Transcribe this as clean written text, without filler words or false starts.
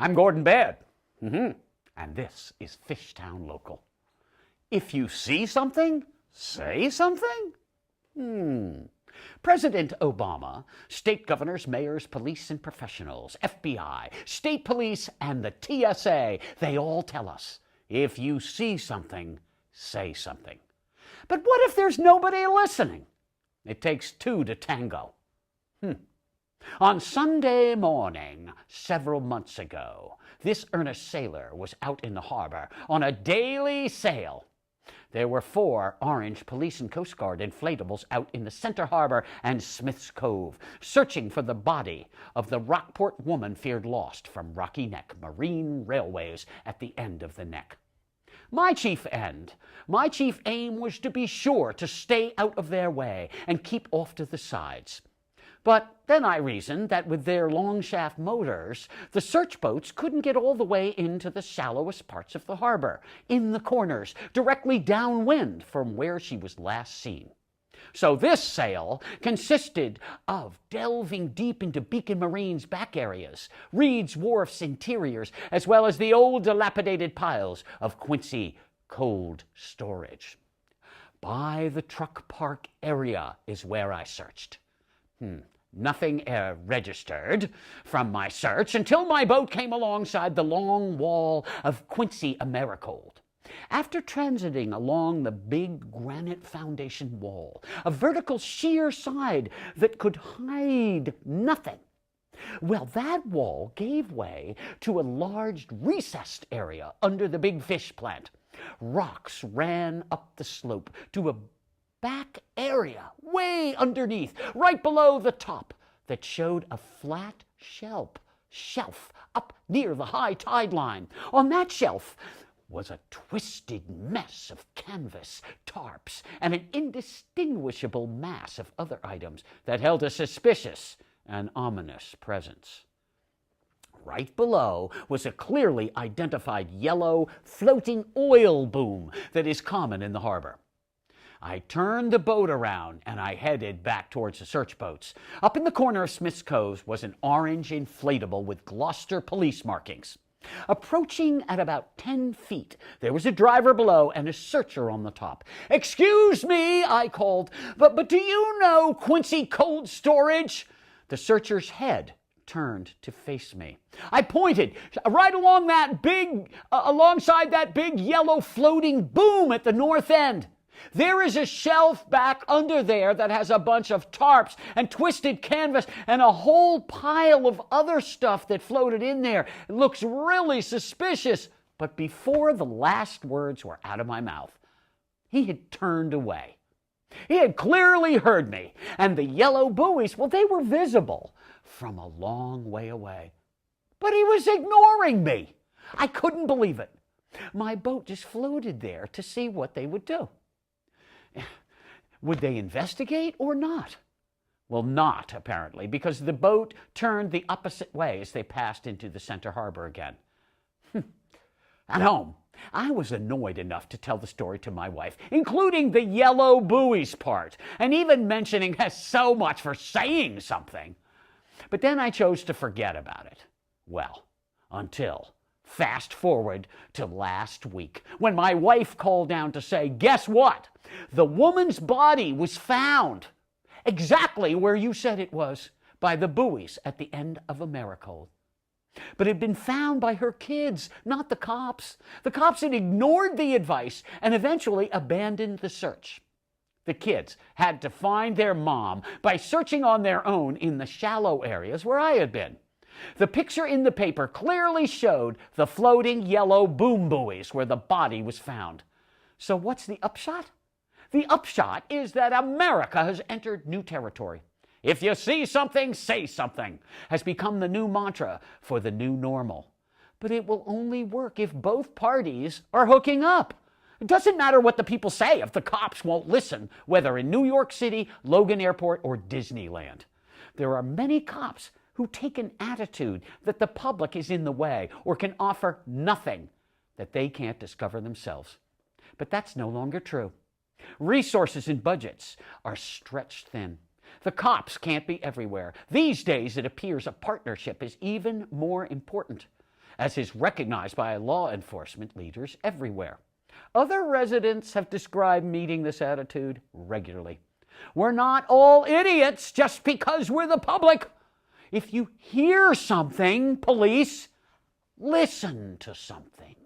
I'm Gordon Baird, and this is Fishtown Local. If you see something, say something. President Obama, state governors, mayors, police and professionals, FBI, state police, and the TSA, they all tell us, if you see something, say something. But what if there's nobody listening? It takes two to tango. On Sunday morning, several months ago, this earnest sailor was out in the harbor on a daily sail. There were 4 orange police and Coast Guard inflatables out in the center harbor and Smith's Cove, searching for the body of the Rockport woman feared lost from Rocky Neck Marine Railways at the end of the neck. My chief aim was to be sure to stay out of their way and keep off to the sides. But then I reasoned that with their long shaft motors, the search boats couldn't get all the way into the shallowest parts of the harbor, in the corners, directly downwind from where she was last seen. So this sail consisted of delving deep into Beacon Marine's back areas, Reed's Wharf's interiors, as well as the old dilapidated piles of Quincy cold storage. By the truck park area is where I searched. Nothing registered from my search until my boat came alongside the long wall of Quincy Americold. After transiting along the big granite foundation wall, a vertical sheer side that could hide nothing, well, that wall gave way to a large recessed area under the big fish plant. Rocks ran up the slope to a back area way underneath, right below the top, that showed a flat shelf up near the high tide line. On that shelf was a twisted mess of canvas, tarps, and an indistinguishable mass of other items that held a suspicious and ominous presence. Right below was a clearly identified yellow floating oil boom that is common in the harbor. I turned the boat around and I headed back towards the search boats. Up in the corner of Smith's Cove was an orange inflatable with Gloucester police markings. Approaching at about 10 feet, there was a driver below and a searcher on the top. "Excuse me," I called, but do you know Quincy Cold Storage?" The searcher's head turned to face me. I pointed right along alongside that big yellow floating boom at the north end. "There is a shelf back under there that has a bunch of tarps and twisted canvas and a whole pile of other stuff that floated in there. It looks really suspicious." But before the last words were out of my mouth, he had turned away. He had clearly heard me, and the yellow buoys, well, they were visible from a long way away. But he was ignoring me. I couldn't believe it. My boat just floated there to see what they would do. Would they investigate or not? Well, not, apparently, because the boat turned the opposite way as they passed into the center harbor again. At home, I was annoyed enough to tell the story to my wife, including the yellow buoys part, and even mentioning so much for saying something. But then I chose to forget about it. Well, until fast forward to last week, when my wife called down to say, guess what? The woman's body was found exactly where you said it was, by the buoys at the end of Americold. But it had been found by her kids, not the cops. The cops had ignored the advice and eventually abandoned the search. The kids had to find their mom by searching on their own in the shallow areas where I had been. The picture in the paper clearly showed the floating yellow boom buoys where the body was found. So what's the upshot? The upshot is that America has entered new territory. If you see something, say something, has become the new mantra for the new normal. But it will only work if both parties are hooking up. It doesn't matter what the people say if the cops won't listen, whether in New York City, Logan Airport, or Disneyland. There are many cops who take an attitude that the public is in the way or can offer nothing that they can't discover themselves. But that's no longer true. Resources and budgets are stretched thin. The cops can't be everywhere. These days, it appears a partnership is even more important. as is recognized by law enforcement leaders everywhere. Other residents have described meeting this attitude regularly. We're not all idiots just because we're the public. If you hear something, police, listen to something.